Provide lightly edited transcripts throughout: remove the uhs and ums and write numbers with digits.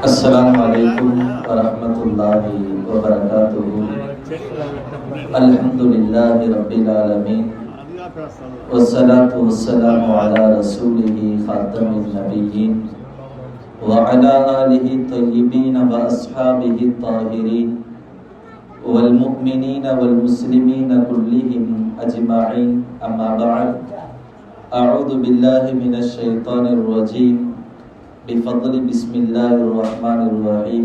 Assalamualaikum warahmatullahi wabarakatuh. Alhamdulillahi rabbil alamin. Wassalatu wassalamu ala rasulihi khatamin nabiyyin wa ala alihi tayyibin wa ashabihi tahirin wal mu'minina wal muslimina kullihim ajma'in. Amma ba'd. A'udzu billahi minasy syaithanir rajim. بفضل بسم الله الرحمن الرحيم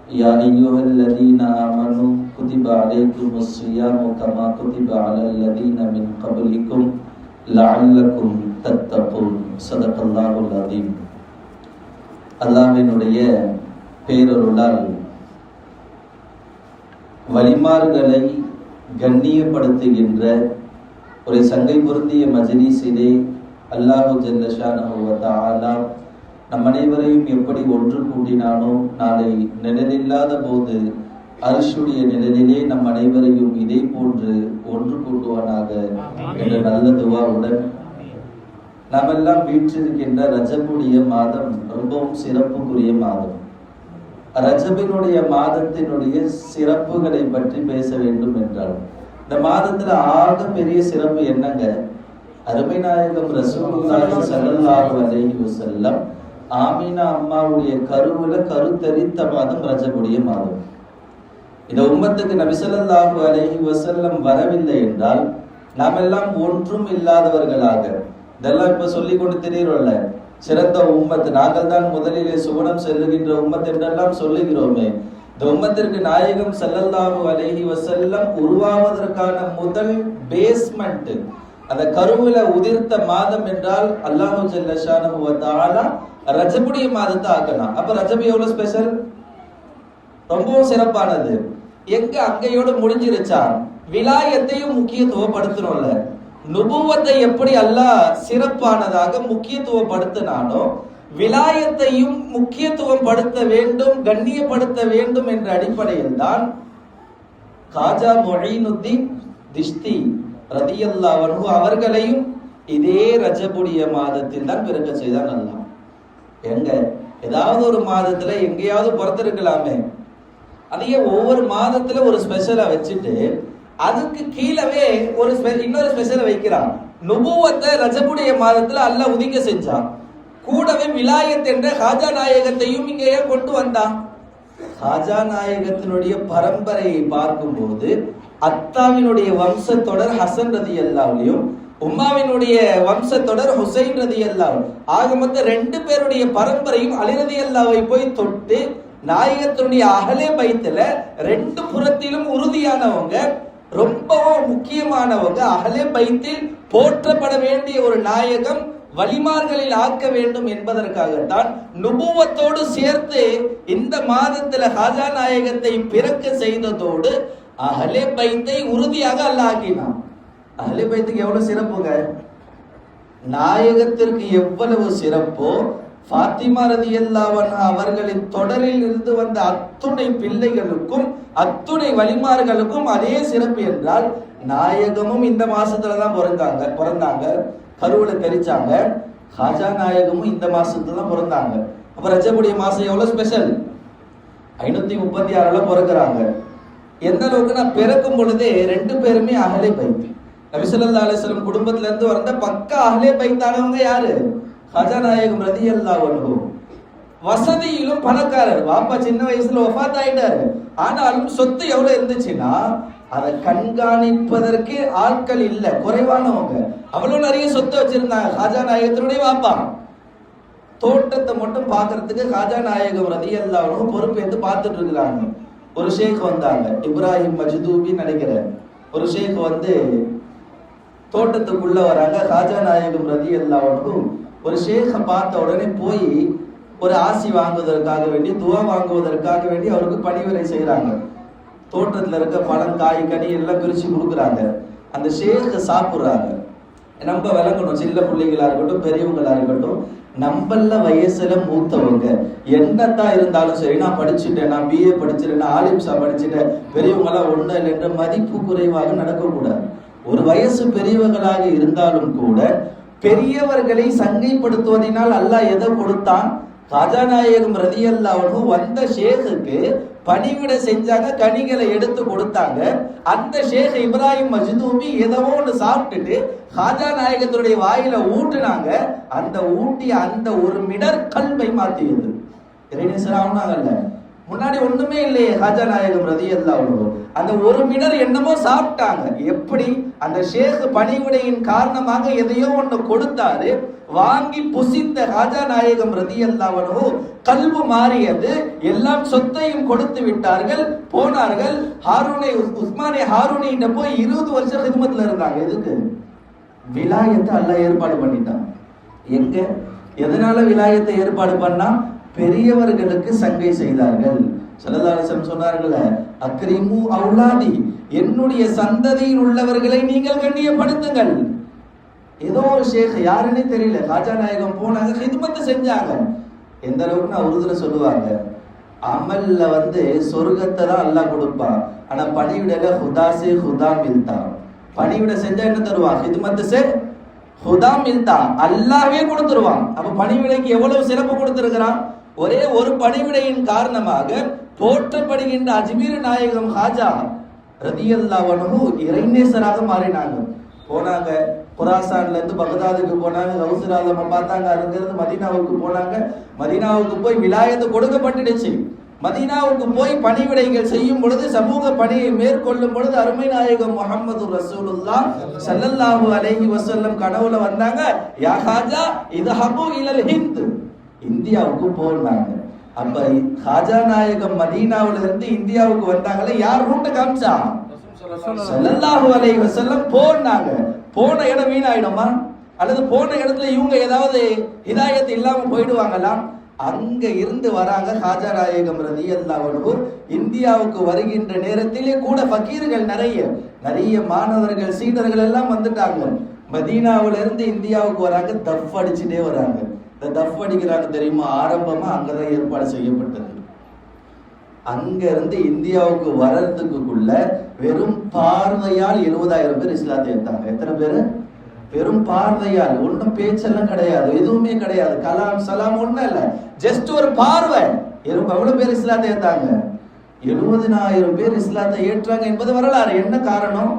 يا أيها الذين آمنوا كتب عليكم الصيام كما كتب على الذين من قبلكم لعلكم تتقون صدق الله العظيم. அல்லாஹ்வினுடைய பேரருளால் வலிமார்களை கண்ணியப்படுத்துகின்ற ஒரு சங்கை பொருந்திய மஜ்லிஸிலே அல்லாஹு ஜல்ல ஷானஹு வ தஆலா நம் அனைவரையும் எப்படி ஒன்று கூட்டினானோ நாளை நிழலில்லாத போது அர்ஷுடைய நிழலிலே நம் அனைவரையும் இதே போன்று ஒன்று கூட்டுவானாக என்ற நல்ல துவாவுடன் நாம் எல்லாம் வீற்றிருக்கின்ற ரஜபுடைய மாதம் ரொம்பவும் சிறப்புக்குரிய மாதம். ரஜபினுடைய மாதத்தினுடைய சிறப்புகளை பற்றி பேச வேண்டும் என்றால் இந்த மாதத்துல ஆக பெரிய சிறப்பு என்னங்க? அருமை நாயகம் ரசூலுல்லாஹி ஸல்லல்லாஹு அலைஹி வஸல்லம் ஆமினா அம்மாவுடைய கருவுல கருத்தரித்த மாதம் ரஜபுடைய மாதம். இந்த உம்மத்துக்கு நபி ஸல்லல்லாஹு அலைஹி வஸல்லம் வரவில்லை என்றால் நாம் எல்லாம் ஒன்றும் இல்லாதவர்களாக, இதெல்லாம் இப்ப சொல்லிக் கொண்டு தெரியுறோம்ல, சிறந்த உம்மத்து நாங்கள் தான் முதலிலே சுவனம் செல்லுகின்ற உம்மத் என்றெல்லாம் சொல்லுகிறோமே. இந்த உம்மத்திற்கு நாயகம் ஸல்லல்லாஹு அலைஹி வஸல்லம் உருவாவதற்கான முதல் பேஸ்மெண்ட் அந்த கருவில உதிர்த்த மாதம் என்றால் அல்லாஹு ஜல்ல ஷானஹு வ தஆலா ரஜபுடைய மாதத்தை ஆக்கலாம். அப்ப ரஜபு எவ்வளவு ஸ்பெஷல், ரொம்பவும் சிறப்பானது. எங்க அங்கையோட முடிஞ்சிருச்சா? விலாயத்தையும் முக்கியத்துவப்படுத்தணும்ல. நுபுவத்தை எப்படி அல்லாஹ் சிறப்பானதாக முக்கியத்துவப்படுத்தினானோ விலாயத்தையும் முக்கியத்துவம் படுத்த வேண்டும், கண்ணியப்படுத்த வேண்டும் என்ற அடிப்படையில் தான் காஜா முஈனுத்தீன் திஷ்தி ரலியல்லாஹு அன்ஹு அவர்களையும் இதே ரஜபுடைய மாதத்தில் தான் பிறக்க செய்தான் அல்லாஹ். எங்க ஏதாவது ஒரு மாதத்துல எங்கேயாவது பிறந்திருக்கலாமே, அதையே ஒவ்வொரு மாதத்துல ஒரு ஸ்பெஷலா வச்சுட்டு அதுக்கு கீழவே ஒரு இன்னொரு ஸ்பெஷலை வைக்கிறான். நுபுவத்தை ரஜபுடைய மாதத்துல அல்லாஹ் உதிக்க செஞ்சான். கூடவே விலாயத் என்ற ஹாஜா நாயகத்தையும் இங்கேயே கொண்டு வந்தான். ஹாஜா நாயகத்தினுடைய பரம்பரையை பார்க்கும்போது அத்தாவினுடைய வம்சத்தொடர் ஹசன் ரலியல்லாஹுவையும் உம்மாவினுடைய வம்சத்தொடர் ஹுசைன் ரலியல்லாஹு, ஆக மொத்தம் ரெண்டு பேருடைய பரம்பரையும் அலி ரலியல்லாஹுவை போய் தொட்டு நாயகத்தினுடைய அஹ்லே பைத்துல ரெண்டு புறத்திலும் உறுதியானவங்க, ரொம்பவும் முக்கியமானவங்க, அஹ்லே பைத்தில் போற்றப்பட வேண்டிய ஒரு நாயகம், வலிமார்களில் ஆக்க வேண்டும் என்பதற்காகத்தான் நுபுவத்தோடு சேர்த்து இந்த மாதத்துல ஹாஜா நாயகத்தை பிறக்க செய்ததோடு அஹ்லே பைத்தை உறுதியாக அல்லாஹ் ஆக்கினான். அஹ்லே பைத்துக்கு எவ்வளவு சிறப்புங்க, நாயகத்திற்கு எவ்வளவு சிறப்போ ஃபாத்திமா ரலியல்லாஹு அன்ஹா அவர்களின் தொடரில் இருந்து வந்த அத்துணை பிள்ளைகளுக்கும் அத்துணை வலிமார்களுக்கும் அதே சிறப்பு என்றால் நாயகமும் இந்த மாசத்துல தான் பிறந்தாங்க, கருவுல தெரிச்சாங்க. ஹாஜா நாயகமும் இந்த மாசத்துல தான் பிறந்தாங்க. அப்ப ரஜபுடைய மாசம் எவ்வளவு ஸ்பெஷல், 536 பிறக்கிறாங்க. எந்த அளவுக்கு நான் பிறக்கும் பொழுதே ரெண்டு பேருமே அஹ்லே பைத், நபி ஸல்லல்லாஹு அலைஹி வஸல்லம் குடும்பத்துல இருந்து வந்த பக்கா அஹ்லே பைத்தானவங்க யாரு? ஹாஜா நாயகம் ரலியல்லாஹு அன்ஹு. வசதியிலும் பணக்காரர், வாப்பா சின்ன வயசுல வஃபாத் ஆயிட்டாரு, ஆனாலும் சொத்து எவ்வளவு இருந்துச்சுன்னா அதை கண்காணிப்பதற்கு ஆட்கள் இல்ல, குறைவானவங்க. அவ்வளவு நிறைய சொத்து வச்சிருந்தாங்க. ஹாஜா நாயகத்தினுடைய வாப்பா தோட்டத்தை மட்டும் பாக்குறதுக்கு ஹாஜா நாயகம் ரலியல்லாஹு அன்ஹு பொறுப்பேற்று பார்த்துட்டு இருக்கிறாங்க. ஒரு ஷேக் வந்தாங்க, இப்ராஹிம் மஜ்தூபி நினைக்கிறேன். ஒரு ஷேக் வந்து தோட்டத்துக்குள்ள வராங்க. ஹாஜா நாயகம் ரலியல்லாஹு அன்ஹு ஒரு ஷேக்கை பார்த்த உடனே போய் ஒரு ஆசி வாங்குவதற்காக வேண்டி, துவா வாங்குவதற்காக வேண்டி அவருக்கு பணிவிடை செய்யறாங்க. தோட்டத்துல இருக்க பழம், காய், கனி எல்லாம் பிரிச்சு கொடுக்குறாங்க. அந்த ஷேக்கை சாப்பிடுறாங்க. நம்ம விளங்கணும், சின்ன பிள்ளைகளா இருக்கட்டும் பெரியவங்களா இருக்கட்டும், நம்மள வயசுல மூத்தவங்க என்னத்தான் இருந்தாலும் சரி, நான் படிச்சுட்டேன், நான் பிஏ படிச்சுட்டேன், நான் ஆலிம்சா படிச்சுட்டேன், பெரியவங்களாம் ஒண்ணு என்ற மதிப்பு குறைவாக நடக்கக்கூடாது. ஒரு வயசு பெரியவர்களாக இருந்தாலும் கூட பெரியவர்களை சங்கைப்படுத்துவதனால் அல்லாஹ் எதை கொடுத்தான்? காஜா நாயகம் ரலியல்லாஹு அன்ஹு வந்த ஷேகுக்கு பணிவிட செஞ்சாங்க, கனிகளை எடுத்து கொடுத்தாங்க. அந்த ஷேக் இப்ராஹிம் மஜ்தூமி ஏதோ ஒன்று சாப்பிட்டுட்டு காஜா நாயகத்தினுடைய வாயில ஊட்டுனாங்க. அந்த ஊட்டிய அந்த ஒரு மிடர் கல்வை மாத்தியது. இறைநேசராகல முன்னாடி ஒண்ணுமே இல்லையே காஜா நாயகம் ரலியல்லாஹு அன்ஹு, அந்த ஒரு மிடர் என்னமோ சாப்பிட்டாங்க. எப்படி? அந்த ஷேக் பணிவிடையின் காரணமாக எதையோ ஒன்று கொடுத்தாரு, வாங்கி புசித்த காஜா நாயகம் ரலியல்லாஹு அன்ஹு கல்வு மாறியது. எல்லாம் சொத்தையும் கொடுத்து விட்டார்கள், போனார்கள். உஸ்மானே ஹாரூனிட்ட போய் 20 வருஷம் ஹிதமத்துல இருந்தாங்க. எதுக்கு? விலாயத்தை அல்லாஹ் ஏற்பாடு பண்ணிட்டான். எங்க எதனால விலாயத்தை ஏற்பாடு பண்ணா? பெரியவர்களுக்கு சங்கை செய்தார்கள். ஸல்லல்லாஹு அலைஹி வஸல்லம் சொன்னார்கள், அக்ரிமு அவுலாதி, என்னுடைய சந்ததியில் உள்ளவர்களை நீங்கள் கண்ணியப்படுத்துங்கள். ஏதோ ஒரு ஷேக் யாருன்னே தெரியல, காஜா நாயகம் போனாங்க, ஹிதமத்தை செஞ்சாங்க. எந்த அளவுக்குன்னு உருதுல சொல்லுவாங்க, அமல்ல சொர்க்கத்தை தான் அல்லாஹ் கொடுப்பான், ஆனா பணிவிடல ஹுதாசே ஹுதா மில்தா. பணிவிட செஞ்சா என்ன தருவான்? ஹிதமத்து சே ஹுதா மில்தா, அல்லாஹ்வே கொடுத்துருவான். அப்ப பணிவிடைக்கு எவ்வளவு சிறப்பு கொடுத்திருக்கிறான்? ஒரே ஒரு பணிவிடையின் காரணமாக போற்றப்படுகின்ற அஜ்மீர் நாயகம் ஹாஜா ரலியல்லாஹு அன்ஹு இறைநேசராக மாறினாங்க. போனாங்க, குராசான்ல இருந்து பகதாதுக்கு போனாங்க, கௌசுல் ஆலம பார்த்தாங்க, அங்கிருந்து மதீனாவுக்கு போனாங்க. மதீனாவுக்கு போய் விலாயத்து கொடுக்கப்பட்டுடுச்சு. மதீனாவுக்கு போய் பணிவிடைகள் செய்யும் பொழுது, சமூக பணியை மேற்கொள்ளும் பொழுது அருமை நாயகம் முஹம்மது ரசூலுல்லாஹ் ஸல்லல்லாஹு அலைஹி வஸல்லம் கனவுல வந்தாங்க, யா ஹாஜா இதஹபு இலல் ஹிந்த், இந்தியாவுக்கு போனாங்க. அப்ப காஜா நாயகம் மதீனாவுல இருந்து இந்தியாவுக்கு வந்தாங்களே, யார் ரூட்ட காமிச்சா? ஸல்லல்லாஹு அலைஹி வஸல்லம் போனாங்க. போன இடம் வீணாயிடுமா? அல்லது போன இடத்துல இவங்க ஏதாவது ஹிதாயத் இல்லாம போயிடுவாங்களா? அங்க இருந்து வராங்க காஜா நாயகம் ரலியல்லாஹு அன்ஹு. இந்தியாவுக்கு வருகின்ற நேரத்திலே கூட ஃபகீர்கள் நிறைய மாணவர்கள் சீடர்கள் எல்லாம் வந்துட்டாங்க. மதீனாவுல இருந்து இந்தியாவுக்கு வராங்க, தஃப் அடிச்சுட்டே வராங்க. இந்த தஃப் அடிக்கிறாங்க தெரியுமா? ஆரம்பமா அங்கதான் ஏற்பாடு செய்யப்பட்டது. அங்க இருந்து இந்தியாவுக்கு வர்றதுக்குள்ள வெறும் பார்வையால் 70,000 பேர் இஸ்லாத்தை ஏற்றாங்க. எத்தனை பேரு? வெறும் பார்வையால், ஒன்றும் பேச்செல்லாம் கிடையாது, எதுவுமே கிடையாது, கலாம் சலாம் ஒண்ணும் இல்ல, ஜஸ்ட் ஒரு பார்வை. எவ்வளவு பேர் இஸ்லாத்தை ஏற்றாங்க? 70,000 பேர் இஸ்லாத்தை ஏற்றாங்க என்பது வரலாறு. என்ன காரணம்?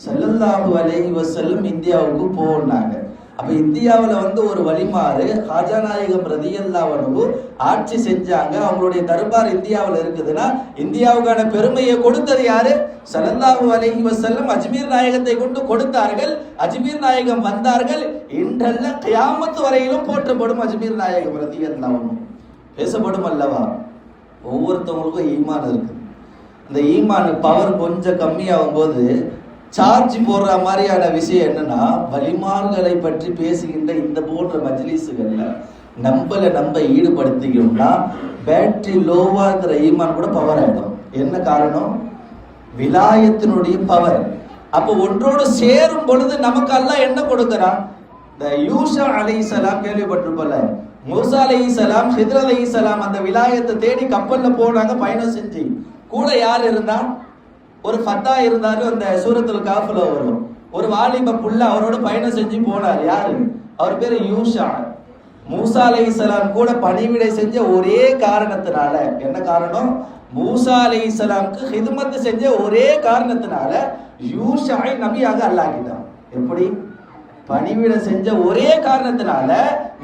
ஸல்லல்லாஹு அலைஹி வஸல்லம் இந்தியாவுக்கு போனாங்க. அப்ப இந்தியாவில் ஒரு வழிமாறு காஜா நாயகம் ரலியல்லாஹு அன்ஹு ஆட்சி செஞ்சாங்க. அவங்களுடைய தர்பார் இந்தியாவில் இருக்குதுன்னா இந்தியாவுக்கான பெருமையை கொடுத்தது யாரு? ஸல்லல்லாஹு அலைஹி வஸல்லம் அஜ்மீர் நாயகத்தை கொண்டு கொடுத்தார்கள். அஜ்மீர் நாயகம் வந்தார்கள். இன்றல்ல கியாமத் வரையிலும் போற்றப்படும் அஜ்மீர் நாயகம் ரலியல்லாஹு அன்ஹு, பேசப்படும் அல்லவா? ஒவ்வொருத்தவங்களுக்கும் ஈமான் இருக்கு. இந்த ஈமான் பவர் கொஞ்சம் கம்மியாகும் போது சார்ஜ் போடுற மாதிரியான விஷயம் என்னன்னா, வலிமார்களை பற்றி பேசுகின்ற இந்த போன்ற மஜ்லிஸுகள்ல நம்ம ஈடுபடுத்திக்கணும்னா பேட்டரி லோவா இருக்கிற ஈமான் கூட பவர் ஆயிடும். என்ன காரணம்? விலாயத்தினுடைய பவர். அப்போ ஒன்றோடு சேரும் பொழுது நமக்கு அல்லாஹ் என்ன கொடுக்கிறான்? இந்த யூஷா அலைஹிஸ்ஸலாம் கேள்விப்பட்டிருப்பல, மூசா அலைஹிஸ்ஸலாம், ஹித்ர் அலைஹிஸ்ஸலாம் அந்த விலாயத்தை தேடி கப்பல்ல போனாங்க, பயணம் செஞ்சு. கூட யார் இருந்தா? ஒரு ஃபத்தா இருந்தாரு. அந்த சூரத்துல் காஃப்ல வரும், ஒரு வாலிப புள்ள அவரோட பயணம் செஞ்சு போனார். யாரு? அவர் பேரு யூஷா. மூசா அலைஹிஸ்ஸலாம் கூட பணிவிடை செஞ்ச ஒரே காரணத்தினால, என்ன காரணம்? மூசா அலைஹிஸ்ஸலாமுக்கு ஹிதமத் செஞ்ச ஒரே காரணத்தினால யூஷாவை நபியாக அல்லாஹ்கிட்டான். எப்படி? பணிவிடை செஞ்ச ஒரே காரணத்தினால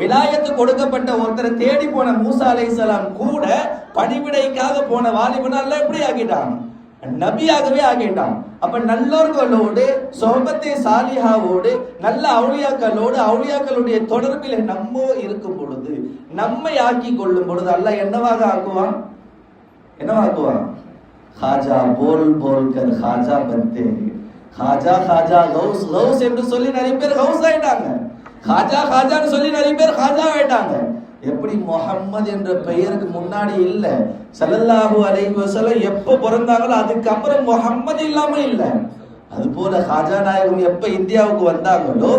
விலாயத்து கொடுக்கப்பட்ட ஒருத்தரை தேடி போன மூசா அலைஹிஸ்ஸலாம் கூட பணிவிடைக்காக போன வாலிபனால எப்படி ஆகிட்டான்? நபியாகவே ஆகிட்டான். அப்ப நல்லோர்களோடு சொஹபத்தே சாலிஹாவோடு நல்ல அவுலியாக்களோடு அவுலியாக்களுடைய தொடர்பில் நம்ம இருக்கும் பொழுது, நம்மை ஆக்கி கொள்ளும் பொழுது அல்லாஹ் என்னவாக ஆக்குவான்? खाजा बोल बोल कर खाजा बनते हैं, खाजा खाजा गौस गौस என்று சொல்லி நிறைய பேர் கௌஸ் ஆயிட்டாங்க, खाजा खाजाன்னு சொல்லி நிறைய பேர் खाजा ஆயிட்டாங்க. எப்படி முஹம்மது என்ற பெயருக்கு முன்னாடி இல்ல, ஸல்லல்லாஹு அலைஹி வஸல்லம் எப்ப பிறந்தாங்களோ அதுக்கு அப்புறம் முஹம்மது இல்லாம இல்ல. அது போல खाजा நாயகம் எப்ப இந்தியாவுக்கு வந்தாங்களோ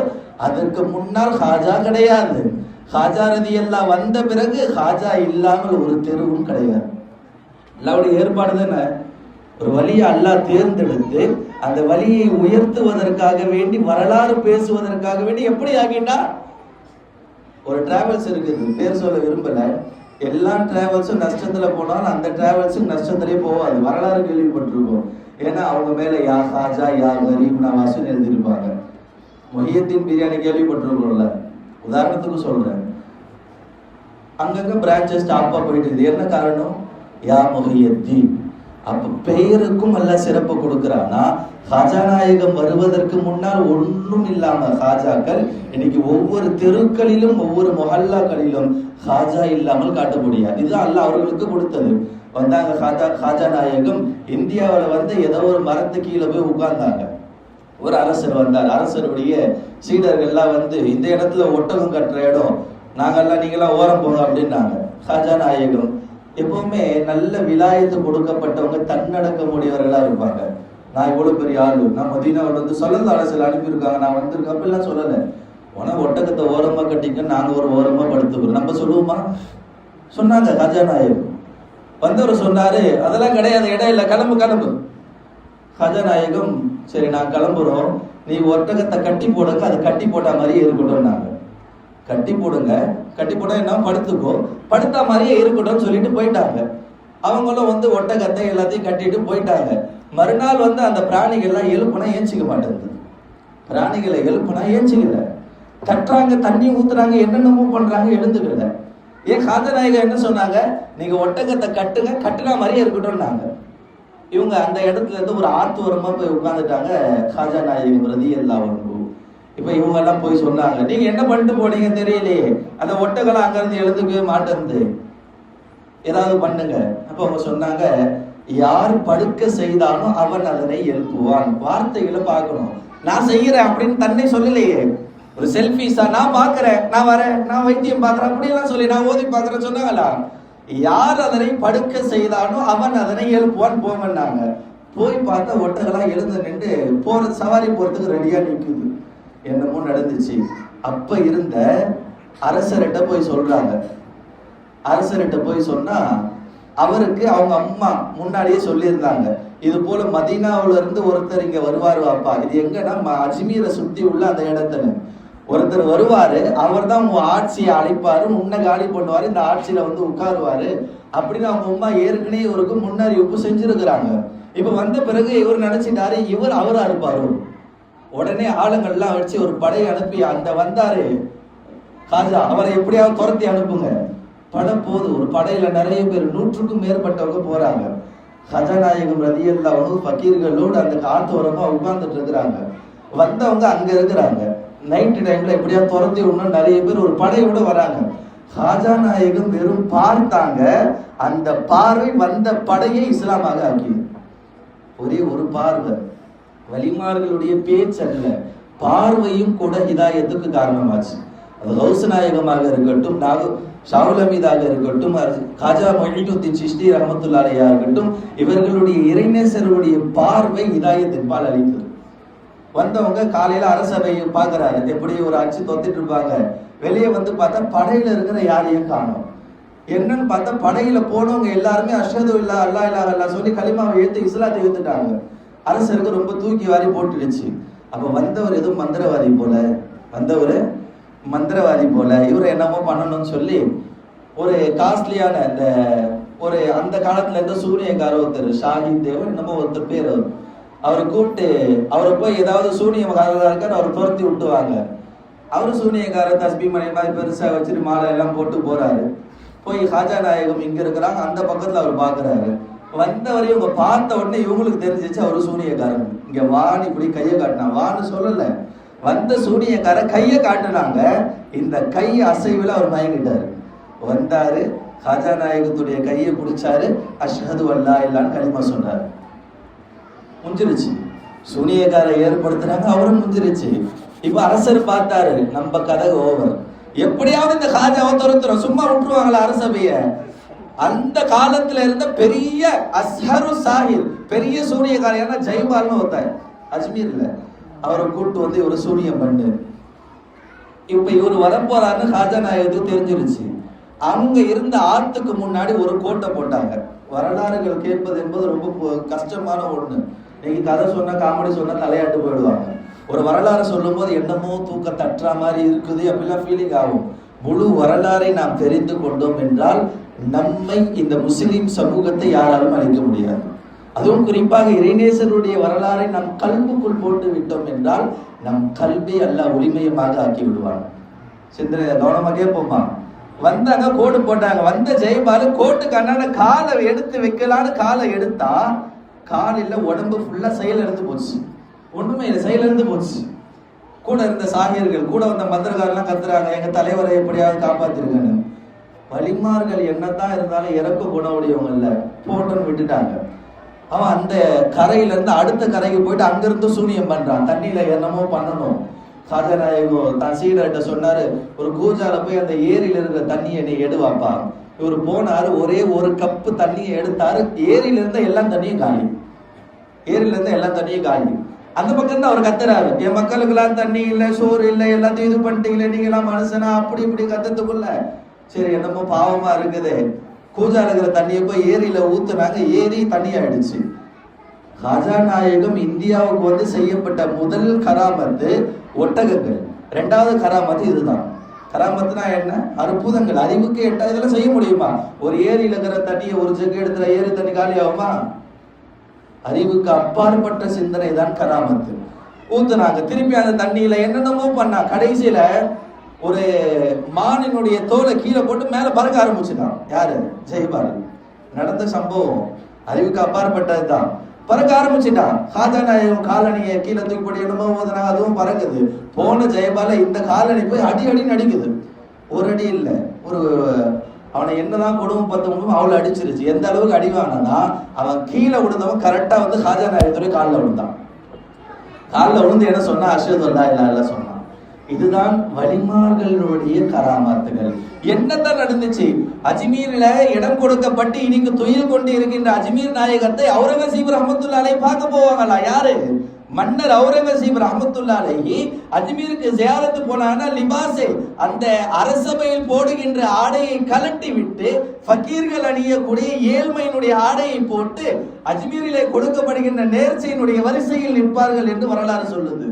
அதற்கு முன்னால் खाजा கிடையாது. खाजा ரலியல்லாஹு வந்த பிறகு खाजा இல்லாமல் ஒரு தெருவும் கிடையாது. அல்லாஹ்வுடைய ஏற்பாடு தானே. ஒரு வழியை அல்லாஹ் தேர்ந்தெடுத்து அந்த வழியை உயர்த்துவதற்காக வேண்டி, வரலாறு பேசுவதற்காக வேண்டி எப்படி ஆகிட்டா. ஒரு டிராவல்ஸ் இருக்குது, பேர் சொல்ல விரும்பல. எல்லா டிராவல்ஸும் நஷ்டத்துல போனாலும் அந்த டிராவல்ஸும் நஷ்டத்திலே போவாது. வரலாறு கேள்விப்பட்டிருக்கோம். ஏன்னா அவங்க மேல யா ஹாஜா யா கரீப் நவாஸ்ன்னு எழுதியிருப்பாங்க. மொஹியத்தீன் பிரியாணி கேள்விப்பட்டிருக்கோம்ல, உதாரணத்துக்கு சொல்றேன். அங்கங்க பிரான்ச்சஸ் ஸ்டாப்பா போயிட்டு இருக்குது. என்ன காரணம்? யா மொஹியத்தீன். அப்ப பெயருக்கும் அல்ல சிறப்பு கொடுக்கிறானா. ஹாஜா நாயகம் வருவதற்கு முன்னால் ஒன்றும் இல்லாம ஹாஜாக்கள் இன்னைக்கு ஒவ்வொரு தெருக்களிலும் ஒவ்வொரு மொஹல்லாக்களிலும் ஹாஜா இல்லாமல் காட்ட முடியாது. இதுதான் அல்லாஹ் அவர்களுக்கு கொடுத்தது. வந்தாங்க ஹாஜா நாயகம் இந்தியாவில் வந்து ஏதோ ஒரு மரத்து கீழே போய் உட்கார்ந்தாங்க. ஒரு அரசர் வந்தார். அரசருடைய சீடர்கள்லாம் வந்து இந்த இடத்துல ஒட்டகம் கட்டுற இடம், நாங்கெல்லாம் நீங்களாம் ஓரம் போங்க அப்படின்னாங்க. ஹாஜா நாயகம் எப்பவுமே நல்ல விலாயத்து கொடுக்கப்பட்டவங்க தன்னடக்க முடியவர்களா இருப்பாங்க. நான் இவ்வளவு பெரிய ஆளு, நான் மதீனாவில் வந்து ஸல்லல்லாஹு அலைஹி வஸல்லம் அனுப்பியிருக்காங்க, நான் வந்திருக்கேன் அப்படிலாம் சொல்லலை. உன ஒட்டகத்தை ஓரமா கட்டிங்க, நாங்க ஒரு ஓரமா படுத்துக்கிறோம், நம்ம சொல்லுவோமா? சொன்னாங்க ஹாஜா நாயகம். வந்தவர் சொன்னாரு, அதெல்லாம் கிடையாது, இடம் இல்லை, கிளம்பு கிளம்பு. ஹாஜா நாயகம் சரி நான் கிளம்புறோம், நீ ஒட்டகத்தை கட்டி போடுங்க, அது கட்டி போட்ட மாதிரியே இருக்கட்டும். கட்டி போடுங்க, கட்டி போட என்ன படுத்துக்கோ, படுத்த மாதிரியே இருக்கட்டும் சொல்லிட்டு போயிட்டாங்க. அவங்களும் வந்து ஒட்டகத்தை எல்லாத்தையும் கட்டிட்டு போயிட்டாங்க. மறுநாள் வந்து அந்த பிராணிகள்லாம் எழுப்புனா ஏஞ்சிக்க மாட்டேங்குது. பிராணிகளை எழுப்புனா ஏஞ்சிக்கல, கட்டுறாங்க, தண்ணி ஊத்துறாங்க, என்னென்னமோ பண்றாங்க, எழுந்துக்கல. ஏன் ஹாஜா நாயகம் என்ன சொன்னாங்க? நீங்க ஒட்டகத்தை கட்டுங்க, கட்டுனா மாதிரியே இருக்கட்டும்னாங்க. இவங்க அந்த இடத்துல இருந்து ஒரு ஆத்தோரமா போய் உட்கார்ந்துட்டாங்க. ஹாஜா நாயகம் ரலியல்லாஹு அன்ஹு. இப்ப இவங்க எல்லாம் போய் சொன்னாங்க, நீங்க என்ன பண்ணிட்டு போனீங்க தெரியலையே, அந்த ஒட்டகம் அங்க இருந்து எழுந்துக்கவே மாட்டேங்குது, ஏதாவது பண்ணுங்க. அப்ப அவங்க சொன்னாங்க, யார் படுக்க செய்தாலும் அவன் அதனை எழுப்புவான். வார்த்தைகளை பார்க்கணும். நான் செய்யறேன் அப்படின்னு தன்னை சொல்லலையே. ஒரு செல்ஃபிஸா நான் பாக்குறேன், நான் வரேன், நான் வைத்தியம் பாக்குறேன் அப்படியெல்லாம் சொல்லி நான் ஓதி பாக்குறேன் சொன்னாங்களா? யார் அதனை படுக்க செய்தாலும் அவன் அதனை எழுப்புவான் போங்கன்னாங்க. போய் பார்த்தா ஒட்டகெல்லாம் எழுந்து நின்று போற சவாரி போறதுக்கு ரெடியா நிக்குது. என்னமோ நடந்துச்சு. அப்ப இருந்த அரசர்கிட்ட போய் சொல்றாங்க. அரசர்கிட்ட போய் சொன்னா அவருக்கு அவங்க அம்மா முன்னாடியே சொல்லியிருந்தாங்க, இது போல மதீனாவுல இருந்து ஒருத்தர் இங்க வருவாரு அப்பா. இது எங்கன்னா அஜ்மீரை சுத்தி உள்ள அந்த இடத்துல ஒருத்தர் வருவாரு, அவர் தான் உங்க ஆட்சியை அழைப்பாரு, உன்னை காலி பண்ணுவாரு, இந்த ஆட்சியில வந்து உட்காருவாரு அப்படின்னு அவங்க அம்மா ஏற்கனவே இவருக்கு முன்னறிவிப்பு செஞ்சிருக்கிறாங்க. இப்ப வந்த பிறகு இவர் நினைச்சிட்டாரு இவர் அவரா இருப்பாரு. உடனே ஆளுங்கள்லாம் வச்சு ஒரு படையை அனுப்பி அந்த வந்தாரு ஹாஜா, அவரை எப்படியாவது துரத்தி அனுப்புங்க. படை போது ஒரு படையில நிறைய பேர் 100க்கும் மேற்பட்டவங்க போறாங்க. ஹாஜா நாயகம் ரலியல்லாஹு அன்ஹு ஃபக்கீர்களோடு அந்த காத்தோரமா உட்கார்ந்துட்டு இருக்கிறாங்க. வந்தவங்க அங்க இருக்கிறாங்க. நைட்டு டைம்ல எப்படியா துரத்தி விடணும், நிறைய பேர் ஒரு படையோட வராங்க. ஹாஜா நாயகம் வெறும் பார்த்தாங்க, அந்த பார்வை வந்த படையை இஸ்லாமாக ஆக்கியது. ஒரே ஒரு பார்வை, வலிமார்களுடைய பேச்சு அல்ல, பார்வையும் கூட ஹிதாயத்துக்கு காரணமாச்சு. அது கௌஸ் நாயகமாக இருக்கட்டும், ஷாவுல் ஹமீதாக இருக்கட்டும், காஜா மொஹீதுத்தீன் சிஷ்டி ரஹ்மத்துல்லாஹி அலைஹி இருக்கட்டும், இவர்களுடைய இறைநேசருடைய பார்வை ஹிதாயத்தின் பால் அளித்தது. வந்தவங்க காலையில அரசபையை பாக்குறாரு, எப்படி ஒரு அச்சு தொத்திட்டு இருப்பாங்க. வெளியே வந்து பார்த்தா படையில இருக்கிற யாரையும் காணும். என்னன்னு பார்த்தா படையில போனவங்க எல்லாருமே அஷ்ஹது இல்லா அல்லா இலாஹ இல்லல்லாஹ் சொல்லி கலிமாவை ஏத்து இஸ்லாத்தை ஏத்துட்டாங்க. அரசருக்கு ரொம்ப தூக்கி வாரி போட்டுடுச்சு. அப்ப வந்தவர் எதுவும் மந்திரவாதி போல, மந்திரவாதி போல இவர் என்னமோ பண்ணணும்னு சொல்லி ஒரு காஸ்ட்லியான இந்த ஒரு அந்த காலத்துல இருந்த சூனியக்கார ஒருத்தர் ஷாஹித் தேவன் என்னமோ ஒருத்தர் பேர், அவரை கூப்பிட்டு அவரை போய் ஏதாவது சூனியக்காரராக இருக்காரு அவர் துரத்தி விட்டுவாங்க. அவரு சூனியக்கார தஸ்பீ மணி மாதிரி பெருசா வச்சுட்டு மாலை எல்லாம் போட்டு போறாரு. போய் ஹாஜா நாயகம் இங்க இருக்கிறாங்க, அந்த பக்கத்துல அவர் பாக்குறாரு. வந்தவரையும் இவங்க பார்த்த உடனே இவங்களுக்கு தெரிஞ்சிச்சு அவரு சூனியக்காரன். இங்க வான்னு இப்படி கையை காட்டினா, வான்னு சொல்லல, வந்த சூனியக்காரன் கையை காட்டினாங்க. இந்த கை அசைவுல அவர் மயங்கிட்டாரு. வந்தாரு, ஹாஜா நாயகத்துடைய கையை பிடிச்சாரு, அஷ்ஹது அல்லா இல்லான்னு கலிமா சொன்னாரு. முஞ்சிருச்சு. சூனியக்கார ஏற்படுத்துறாங்க, அவரும் முஞ்சிருச்சு. இப்ப அரசர் பார்த்தாரு, நம்ம கதை ஓவர், எப்படியாவது இந்த ஹாஜாவை துரத்துறோம், சும்மா விட்டுருவாங்களா அரசபைய. அந்த காலத்துல இருந்த பெரிய அஸ்ஹரு சாஹிர், பெரிய சூனியக்காரையான ஜெய்பால்னு ஒருத்தர் அஜ்மீர்ல, அவரை கூப்பிட்டு வந்து இவரு சூனியம் பண்ணு. இப்ப இவர் வரப்போறாருன்னு ஹாஜா நாயகத்துக்கு தெரிஞ்சிருச்சு. அவங்க இருந்த ஆத்துக்கு முன்னாடி ஒரு கோட்டை போட்டாங்க. வரலாறுகள் கேட்பது என்பது ரொம்ப கஷ்டமான ஒண்ணு. இன்னைக்கு கதை சொன்னா, காமெடி சொன்னா தலையாட்டு போயிடுவாங்க. ஒரு வரலாறு சொல்லும் போது என்னமோ தூக்க தட்டுற மாதிரி இருக்குது அப்படிலாம் ஃபீலிங் ஆகும். முழு வரலாறை நாம் தெரிந்து கொண்டோம் என்றால் நம்மை, இந்த முஸ்லிம் சமூகத்தை யாராலும் அழிக்க முடியாது. அதுவும் குறிப்பாக இறைநேசருடைய வரலாறை நம் கல்புக்குள் போட்டு விட்டோம் என்றால் நம் கல்வி அல்லாஹ் ஒளிமயமாக ஆக்கி விடுவான். சிந்தனை கவனமா கேட்போமா? வந்தாங்க, கோடு போட்டாங்க. வந்த ஜெயபாலு கோட்டுக்கு அண்ணான காலை எடுத்து வைக்கலான்னு காலை எடுத்தா காலில் உடம்பு ஃபுல்லா செயல் இருந்து போச்சு. ஒண்ணுமே இல்லை, செயல் இருந்து போச்சு. கூட இருந்த சாகியர்கள், கூட வந்த மந்திரகாரெல்லாம் கத்துறாங்க, எங்க தலைவரை எப்படியாவது காப்பாத்திருக்கன்னு. வலிமார்கள் என்னதான் இருந்தாலும் இறக்க குணமுடையவங்க இல்ல, போட்டோன்னு விட்டுட்டாங்க. அவன் அந்த கரையில இருந்து அடுத்த கரைக்கு போயிட்டு அங்கிருந்து சூனியம் பண்றான். தண்ணியில என்னமோ பண்ணணும். காஜநாயகம் தான் சீடர்கிட்ட சொன்னாரு, ஒரு கூஜால போய் அந்த ஏரியில இருக்கிற தண்ணியை நீ எடுவாப்பா. இவர் போனாரு, ஒரே ஒரு கப்பு தண்ணியை எடுத்தாரு. ஏரியில இருந்த எல்லா தண்ணியும் காலி. ஏரியில இருந்த எல்லா தண்ணியும் காலி. அந்த பக்கம் தான் அவர் கத்துறாரு, என் மக்களுக்கு எல்லாம் தண்ணி இல்லை, சோறு இல்லை, எல்லாத்தையும் இது பண்ணிட்டீங்களே, நீங்க எல்லாம் மனுஷனா அப்படி இப்படி கத்துறதுக்குள்ள சரி என்னமோ பாவமா இருக்குது. கூஜால இருக்கிற தண்ணியை போய் ஏரியில ஊத்துனாங்க, ஏரி தண்ணி ஆயிடுச்சு. காஜாநாயகம் இந்தியாவுக்கு வந்து செய்யப்பட்ட முதல் கராமத்து ஒட்டகங்கள். ரெண்டாவது கராமத்து இதுதான். கராமத்துனா என்ன? அற்புதங்கள். அறிவுக்கு எட்டா இதெல்லாம் செய்ய முடியுமா? ஒரு ஏரியில இருக்கிற தண்ணியை ஒரு ஜெக்கு எடுத்துற ஏரி தண்ணி காலி ஆகுமா? அறிவுக்கு அப்பாற்பட்ட சிந்தனை தான் கராமத்து. ஊத்துனாங்க, திருப்பி அந்த தண்ணியில என்னென்னமோ பண்ணா. கடைசியில ஒரு மானினுடைய தோலை கீழே போட்டு மேல பறக்க ஆரம்பிச்சுட்டான். யாரு? ஜெயபால். நடந்த சம்பவம் அறிவுக்கு அப்பாற்பட்டதுதான். பறக்க ஆரம்பிச்சுட்டான். காஜாநாயகம் காலணியை கீழே தூக்கி போட்டு என்னமோ ஓதுனா, அதுவும் பறக்குது. போன ஜெயபால இந்த காலனி போய் அடி அடின்னு அடிக்குது. ஒரு அடி இல்லை, ஒரு அவனை என்னதான் கொடுமை பார்த்தவங்களும் அவளை அடிச்சிருச்சு. எந்த அளவுக்கு அடிவானா, அவன் கீழே விழுந்தவன் கரெக்டா வந்து காஜாநாயகத்துடைய காலில் விழுந்தான். காலில் விழுந்து என்ன சொன்னா, அஷ்ஹது அல்லா இலாஹ இல்லல்லாஹ் சொன்னான். இதுதான் வலிமார்களுடைய கராமாத்துகள். என்னதான் நடந்துச்சு? அஜ்மீர்ல இடம் கொடுக்கப்பட்டு இன்னைக்கு துயில் கொண்டு இருக்கின்ற அஜ்மீர் நாயகத்தை அவுரங்கசீப் ரஹ்மத்துல்லாஹி அலைஹி பார்க்க போவாங்களா? யாரு? மன்னர் அவுரங்கசீப் ரஹ்மத்துல்லாஹி அலைஹி அஜ்மீருக்கு ஜியாரத்து போனாங்கன்னா லிபாஸே, அந்த அரசபையில் போடுகின்ற ஆடையை கலட்டி விட்டு ஃபக்கீர்கள் அணியக்கூடிய ஏழ்மையினுடைய ஆடையை போட்டு அஜ்மீரிலே கொடுக்கப்படுகின்ற நேர்ச்சையினுடைய வரிசையில் நிற்பார்கள் என்று வரலாறு சொல்லுது.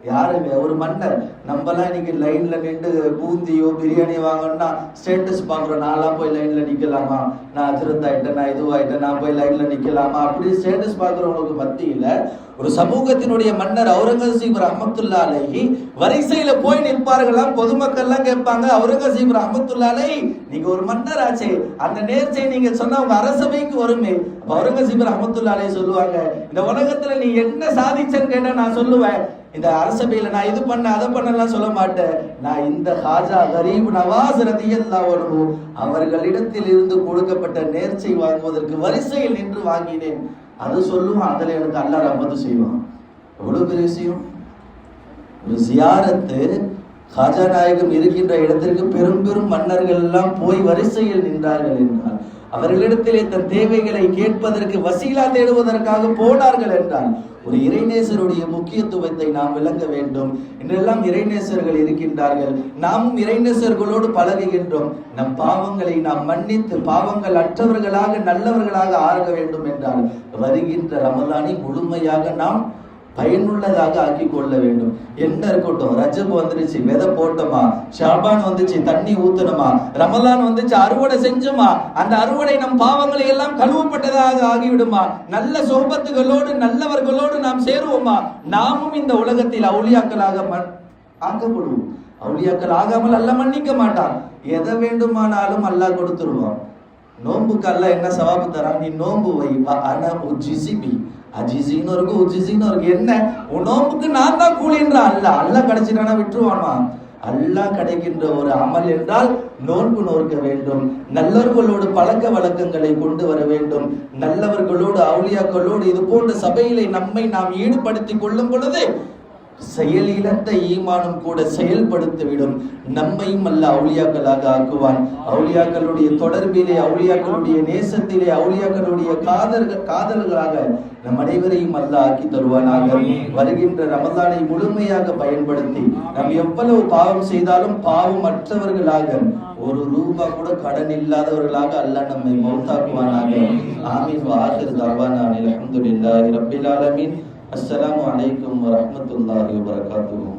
யாருங்க? ஒரு மன்னர். நம்மலாம் இன்னைக்கு லைன்ல நின்று பூந்தியோ பிரியாணி வாங்கணும்னா ஸ்டேட்டஸ் பாக்குறோம். நான்லாம் போய் லைன்ல நிக்கலாமா, நான் அதிர்ந்தாயிட்டேன், நான் இதுவாயிட்டேன், நான் போய் லைன்ல நிக்கலாமா, அப்படி ஸ்டேட்டஸ் பாக்குறவங்களுக்கு மத்தியில ஒரு சமூகத்தினுடைய மன்னர் அவுரங்கசீப் ரஹ்மத்துல்லாஹி அலைஹி வரிசையில போய் நிற்பார்களாம். பொதுமக்கள் எல்லாம் கேட்பாங்க, அவுரங்கசீப் ரஹ்மத்துல்லாஹி அலைஹி நீங்க ஒரு மன்னர் ஆச்சே, அந்த நேர்ச்சை நீங்க சொன்னா உங்க அரசபைக்கு வருமே. அவுரங்கசீப் ரஹ்மத்துல்லாஹி அலைஹி சொல்லுவாங்க, இந்த உலகத்துல நீ என்ன சாதிச்சன்னு கேட்டா நான் சொல்லுவேன், இந்த அரசபையில நான் இது பண்ண அதை பண்ணலாம் சொல்ல மாட்டேன். நான் இந்த ஹாஜா கரீப் நவாஸ் ரலியல்லாஹு அன்ஹு அவர்களிடத்தில் இருந்து கொடுக்கப்பட்ட நேர்ச்சை வாங்குவதற்கு வரிசையில் நின்று வாங்கினேன். அது சொல்லுவான். அதுல எனக்கு அல்லாஹ் ரஹ்மத்து செய்வான். எவ்வளவு பெரிய விஷயம்! ஒரு ஜியாரத்து. ஹாஜா நாயகம் இருக்கின்ற இடத்திற்கு பெரும் பெரும் மன்னர்கள் எல்லாம் போய் வரிசையில் நின்றார்கள் என்றால், அவர்களிடத்திலே தன் தேவைகளை கேட்பதற்கு வசீலா தேடுவதற்காக போனார்கள் என்றால், ஒரு இறைநேசருடைய முக்கியத்துவத்தை நாம் விளங்க வேண்டும். இன்றெல்லாம் இறைநேசர்கள் இருக்கின்றார்கள், நாமும் இறைநேசர்களோடு பழகுகின்றோம். நம் பாவங்களை நாம் மன்னித்து பாவங்கள் அற்றவர்களாக நல்லவர்களாக ஆக வேண்டும் என்றால் வருகின்ற ரமலானை முழுமையாக நாம் பயனுள்ளதாக ஆக்கி கொள்ள வேண்டும். என்ன இருக்கட்டும், ரஜப் வந்துருச்சு, விதை போட்டோமா, ஷாபான் வந்துச்சு, தண்ணி ஊத்தணுமா, ரமலான் வந்துச்சு, அறுவடை செஞ்சோமா, அந்த அறுவடை நம் பாவங்களை எல்லாம் கழுவப்பட்டதாக ஆகிவிடுமா, நல்ல சொஹபத்துகளோடு நல்லவர்களோடு நாம் சேருவோமா, நாமும் இந்த உலகத்தில் அவுலியாக்களாக ஆக்கப்படுவோம். அவுலியாக்கள் ஆகாமல் அல்லாஹ் மன்னிக்க மாட்டான். எதை வேண்டுமானாலும் அல்லாஹ் கொடுத்துருவான். நோன்புக்கு அல்லாஹ் என்ன சவாபு தரான்? நீ நோன்பு வை, ஆனா உஜ்ஜிசிபி அஜிசின்னு இருக்கு, உஜ்ஜிசின்னு இருக்கு. என்ன உன் நோன்புக்கு நான் தான் கூலின்றா? அல்லாஹ் கிடைச்சிட்டானா விட்டுருவானா? அல்லாஹ் கிடைக்கின்ற ஒரு அமல் என்றால் நோன்பு நோக்க வேண்டும், நல்லவர்களோடு பழக்க வழக்கங்களை கொண்டு வர வேண்டும், நல்லவர்களோடு அவுலியாக்களோடு இது போன்ற சபையிலே நம்மை நாம் ஈடுபடுத்திக் கொள்ளும் பொழுது செயலிழந்த ஈமானும் கூட செயல்படுத்திவிடும். நம்மையும் அல்லாஹ் அவுலியாக்களாக ஆக்குவான். அவுலியாக்களுடைய தொடர்பிலே, அவுலியாக்களுடைய நேசத்திலே, அவுலியாக்களுடைய காதல்களாக நம் அனைவரையும் அல்லாஹ் ஆக்கி தருவானாக. வருகின்ற ரமதானை முழுமையாக பயன்படுத்தி நாம் எவ்வளவு பாவம் செய்தாலும் பாவம் அற்றவர்களாக, ஒரு ரூபா கூட கடன் இல்லாதவர்களாக அல்லாஹ் நம்மை மௌத்தாக்குவானாக. ஆமீன். ஆகிர் தஅவானா அல்ஹம்துலில்லாஹி ரப்பில் ஆலமீன். அஸ்ஸலாமு அலைக்கும் வரஹ்மத்துல்லாஹி வபரகாத்துஹு.